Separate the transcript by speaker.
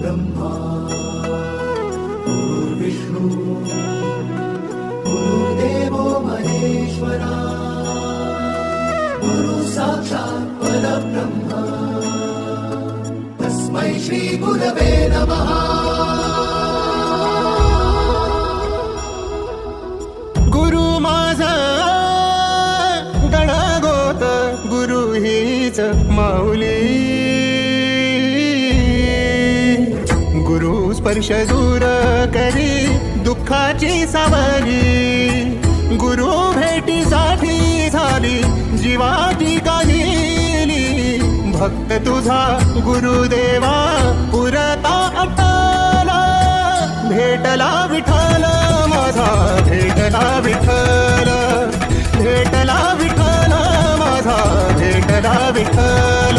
Speaker 1: ब्रह्मा गुरुर्विष्णू गुरुर्देवो महेश्वरा गुरु साक्षात् परब्रह्म तस्मै श्री गुरवे नमः।
Speaker 2: गुरु माझा गणागोत गुरु हीच माऊली गुरु स्पर्श दूर करी दुःखाची सावरी गुरु भेटीसाठी झाली जीवाची काहिली भक्त तुझा गुरुदेवा पुरता अटला भेटला विठ्ठल माझा भेटला विठ्ठल भेटला विठ्ठल माझा भेटला विठ्ठल